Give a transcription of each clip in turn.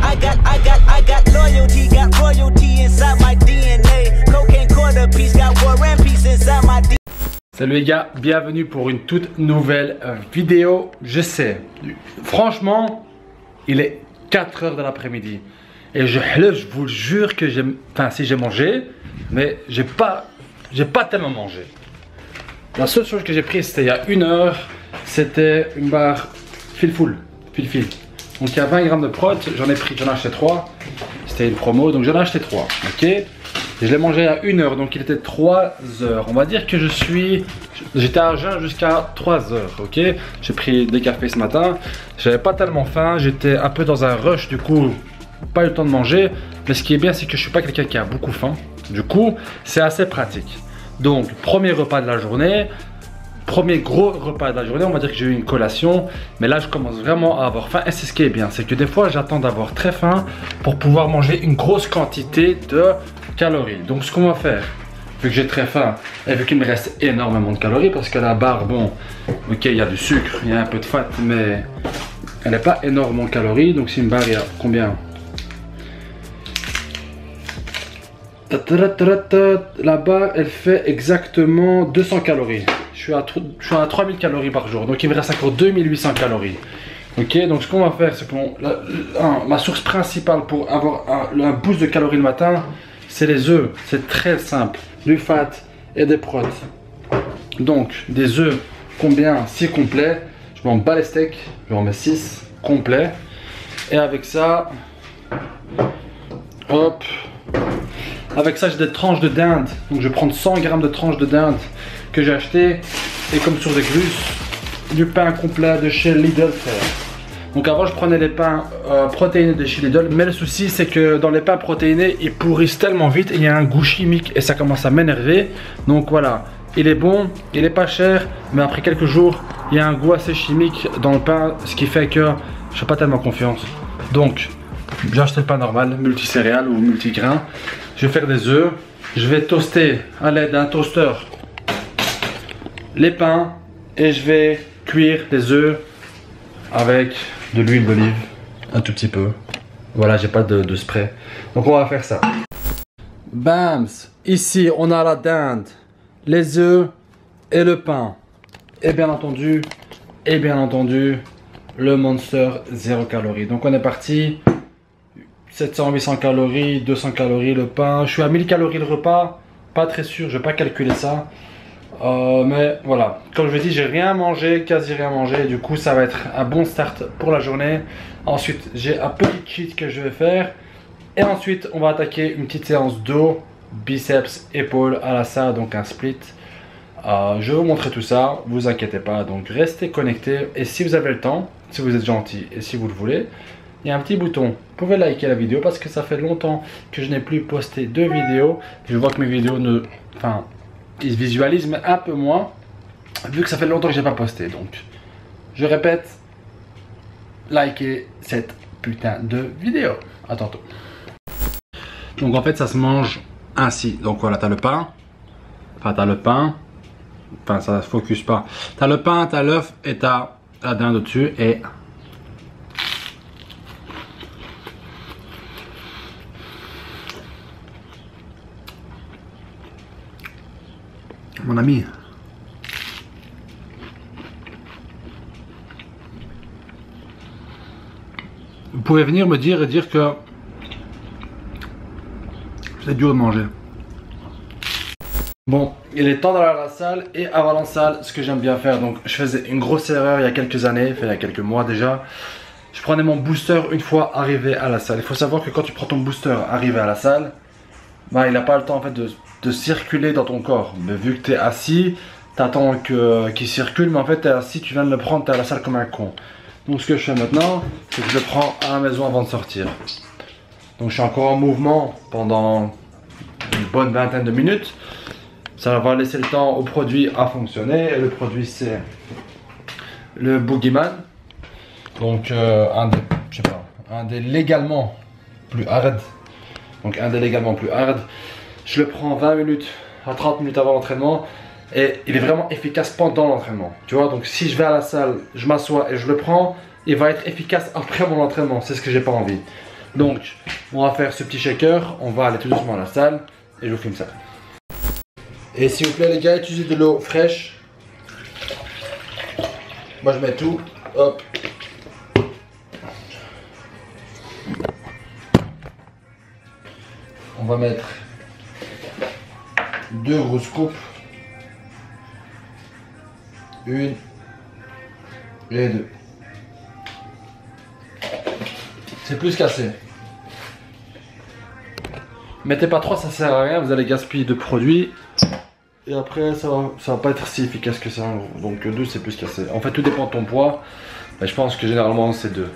I got loyalty, got royalty inside my DNA. Cocaine quarter piece, got war and peace inside my DNA. Salut les gars, bienvenue pour une toute nouvelle vidéo. Je sais, franchement, il est 4 h de l'après-midi. Et je vous jure que j'ai... Enfin, si j'ai mangé, mais j'ai pas tellement mangé. La seule chose que j'ai prise, c'était il y a 1 heure, c'était une barre fil. Donc il y a 20 grammes de prot, j'en ai acheté 3. C'était une promo, donc j'en ai acheté 3. Ok. Et je l'ai mangé à 1 heure, donc il était 3 heures. On va dire que j'étais à jeun jusqu'à 3 heures. Ok. J'ai pris des cafés ce matin. J'avais pas tellement faim, j'étais un peu dans un rush, du coup, pas eu le temps de manger. Mais ce qui est bien, c'est que je suis pas quelqu'un qui a beaucoup faim. Du coup, c'est assez pratique. Donc, premier repas de la journée. Premier gros repas de la journée, on va dire que j'ai eu une collation, mais là je commence vraiment à avoir faim et c'est ce qui est bien, c'est que des fois j'attends d'avoir très faim pour pouvoir manger une grosse quantité de calories. Donc ce qu'on va faire, vu que j'ai très faim et vu qu'il me reste énormément de calories, parce que la barre, bon, ok, il y a du sucre, il y a un peu de fat, mais elle n'est pas énormément de calories. Donc si une barre, il y a combien? La barre, elle fait exactement 200 calories. Je suis à 3000 calories par jour, donc il me reste encore 2800 calories. Ok, donc ce qu'on va faire, c'est que ma source principale pour avoir un boost de calories le matin, c'est les œufs. C'est très simple, du fat et des protes. Donc des œufs, combien? 6 complets. Je m'en bats les steaks, je m'en mets 6 complets. Et avec ça, hop. Avec ça, j'ai des tranches de dinde. Donc je vais prendre 100 grammes de tranches de dinde que j'ai acheté. Et comme sur des glus, du pain complet de chez Lidl, frère. Donc avant, je prenais les pains protéinés de chez Lidl. Mais le souci, c'est que dans les pains protéinés, ils pourrissent tellement vite. Et il y a un goût chimique et ça commence à m'énerver. Donc voilà, il est bon, il est pas cher. Mais après quelques jours, il y a un goût assez chimique dans le pain. Ce qui fait que je n'ai pas tellement confiance. Donc, j'ai acheté le pain normal, multicéréales ou multigrain. Je vais faire des œufs. Je vais toaster à l'aide d'un toaster les pains et je vais cuire les œufs avec de l'huile d'olive, un tout petit peu. Voilà, j'ai pas de spray. Donc on va faire ça. Bams! Ici, on a la dinde, les œufs et le pain. Et bien entendu, le Monster 0 calories. Donc on est parti. 700-800 calories, 200 calories le pain. Je suis à 1000 calories le repas. Pas très sûr, je vais pas calculer ça. Mais voilà, comme je vous dis, j'ai rien mangé, quasi rien mangé. Du coup, ça va être un bon start pour la journée. Ensuite, j'ai un petit cheat que je vais faire. Et ensuite, on va attaquer une petite séance dos, biceps, épaules à la salle, donc un split. Je vais vous montrer tout ça, vous inquiétez pas. Donc restez connectés. Et si vous avez le temps, si vous êtes gentil et si vous le voulez, il y a un petit bouton, vous pouvez liker la vidéo parce que ça fait longtemps que je n'ai plus posté de vidéos. Je vois que mes vidéos ils se visualisent mais un peu moins vu que ça fait longtemps que je n'ai pas posté. Donc je répète, likez cette putain de vidéo. À tantôt. Donc en fait ça se mange ainsi. Donc voilà, t'as le pain. Enfin ça se focus pas. T'as le pain, t'as l'œuf et t'as la dinde au-dessus et... Mon ami, vous pouvez venir me dire que c'est dur de manger. Bon, il est temps d'aller à la salle et avant la salle, ce que j'aime bien faire, donc je faisais une grosse erreur il y a quelques années, il y a quelques mois déjà. Je prenais mon booster une fois arrivé à la salle. Il faut savoir que quand tu prends ton booster arrivé à la salle, bah, il n'a pas le temps en fait de circuler dans ton corps. Mais vu que tu es assis, tu attends qu'il circule, mais en fait tu es assis, tu viens de le prendre, tu es à la salle comme un con. Donc ce que je fais maintenant, c'est que je le prends à la maison avant de sortir. Donc je suis encore en mouvement pendant une bonne vingtaine de minutes. Ça va laisser le temps au produit à fonctionner. Et le produit c'est le Boogeyman. Donc un des légalement plus hard. Donc un des légalement plus hard. Je le prends 20 minutes à 30 minutes avant l'entraînement et il est vraiment efficace pendant l'entraînement. Tu vois, donc si je vais à la salle, je m'assois et je le prends, il va être efficace après mon entraînement. C'est ce que j'ai pas envie. Donc on va faire ce petit shaker, on va aller tout doucement à la salle et je vous filme ça. Et s'il vous plaît les gars, utilisez de l'eau fraîche. Moi je mets tout, hop. On va mettre 2 grosses coupes. 1 et 2. C'est plus qu'assez. Mettez pas 3, ça sert à rien, vous allez gaspiller de produits. Et après ça va pas être si efficace que ça. Donc 2 c'est plus qu'assez. En fait tout dépend de ton poids. Mais je pense que généralement c'est 2.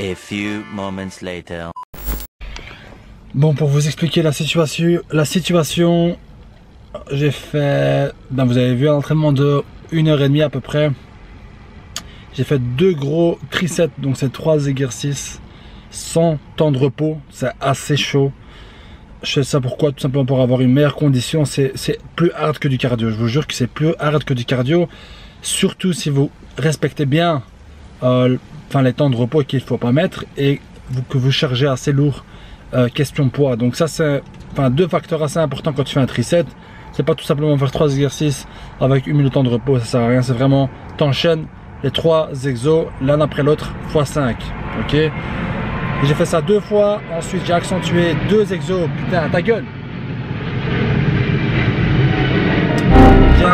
A few moments later. Bon, pour vous expliquer la situation, j'ai fait, vous avez vu un entraînement de 1h30 à peu près. J'ai fait 2 gros triceps, donc c'est 3 exercices sans temps de repos, c'est assez chaud. Je fais ça pourquoi? Tout simplement pour avoir une meilleure condition. C'est plus hard que du cardio, je vous jure que c'est plus hard que du cardio, surtout si vous respectez bien les temps de repos qu'il ne faut pas mettre et que vous chargez assez lourd question poids. Donc ça c'est 2 facteurs assez importants quand tu fais un tricep. C'est pas tout simplement faire 3 exercices avec 1 minute de temps de repos, ça sert à rien. C'est vraiment, t'enchaînes les 3 exos l'un après l'autre x 5. Ok. J'ai fait ça 2 fois. Ensuite, j'ai accentué 2 exos. Putain, ta gueule. J'ai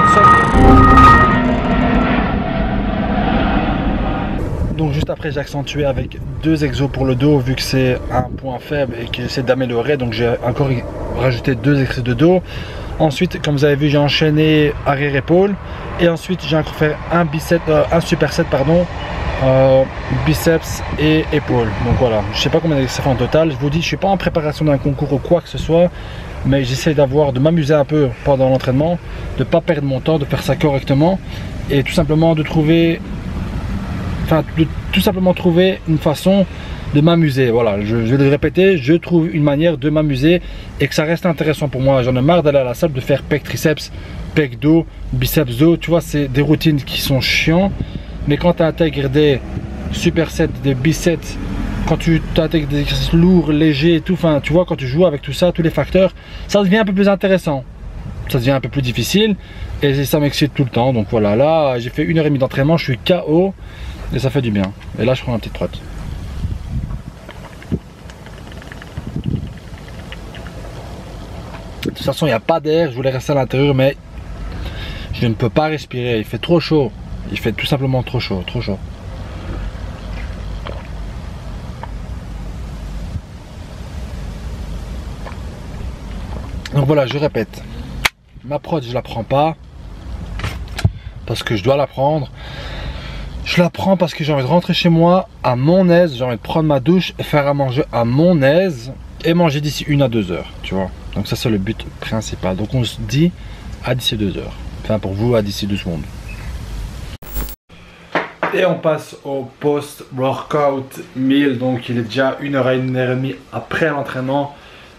Donc juste après j'ai accentué avec 2 exos pour le dos vu que c'est un point faible et que j'essaie d'améliorer, donc j'ai encore rajouté 2 exercices de dos. Ensuite, comme vous avez vu, j'ai enchaîné arrière épaule et ensuite j'ai encore fait un superset pardon, biceps et épaules. Donc voilà, je sais pas combien d'exercices ça fait en total. Je vous dis, je suis pas en préparation d'un concours ou quoi que ce soit, mais j'essaie de m'amuser un peu pendant l'entraînement, de pas perdre mon temps, de faire ça correctement et tout simplement de trouver une façon de m'amuser. Voilà, je vais le répéter, je trouve une manière de m'amuser et que ça reste intéressant pour moi. J'en ai marre d'aller à la salle, de faire pec triceps, pec dos, biceps dos, tu vois, c'est des routines qui sont chiants, mais quand tu intègres des supersets, des biceps, quand tu intègres des exercices lourds, légers et tout, enfin tu vois, quand tu joues avec tout ça, tous les facteurs, ça devient un peu plus intéressant. Ça devient un peu plus difficile et ça m'excite tout le temps. Donc voilà, là j'ai fait 1h30 d'entraînement, je suis KO et ça fait du bien. Et là je prends un petit prot. De toute façon il n'y a pas d'air, je voulais rester à l'intérieur mais je ne peux pas respirer, il fait trop chaud. Il fait tout simplement trop chaud, trop chaud. Donc voilà, je répète. Ma prod, je la prends pas parce que je dois la prendre. Je la prends parce que j'ai envie de rentrer chez moi à mon aise. J'ai envie de prendre ma douche et faire à manger à mon aise et manger d'ici 1 à 2 heures. Tu vois. Donc ça c'est le but principal. Donc on se dit à d'ici 2 heures. Enfin pour vous à d'ici 2 secondes. Et on passe au post-workout meal. Donc il est déjà 1h30 après l'entraînement.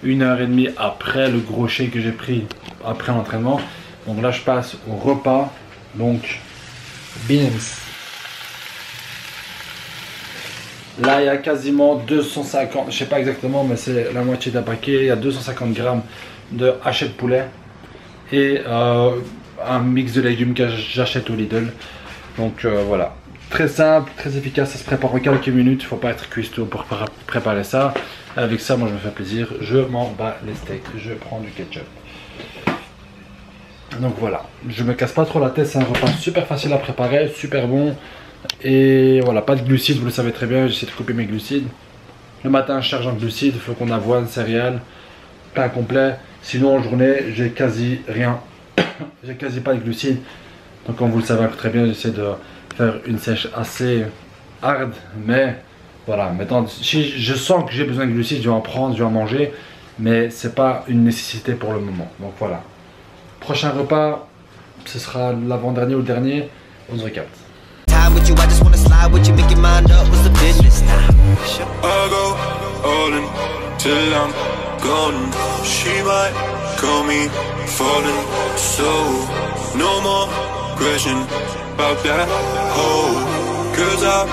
1h30 après le gros shake que j'ai pris après l'entraînement. Donc là je passe au repas. Donc beans. Là il y a quasiment 250, je sais pas exactement mais c'est la moitié d'un paquet. Il y a 250 grammes de hachette poulet et un mix de légumes que j'achète au Lidl. Donc voilà, très simple, très efficace, ça se prépare en quelques minutes. Il ne faut pas être cuistot pour préparer ça. Avec ça, moi je me fais plaisir, je m'en bats les steaks, je prends du ketchup. Donc voilà, je me casse pas trop la tête, c'est un repas super facile à préparer, super bon. Et voilà, pas de glucides, vous le savez très bien, j'essaie de couper mes glucides. Le matin, je charge en glucides, il faut qu'on avoine, céréales, pain complet. Sinon en journée, j'ai quasi rien, j'ai quasi pas de glucides. Donc comme vous le savez très bien, j'essaie de faire une sèche assez hard, mais voilà, maintenant si je sens que j'ai besoin de glucides, je vais en prendre, je vais en manger, mais c'est pas une nécessité pour le moment. Donc voilà, prochain repas, ce sera l'avant-dernier ou le dernier, on se recapte. Question about that whole, 'cause I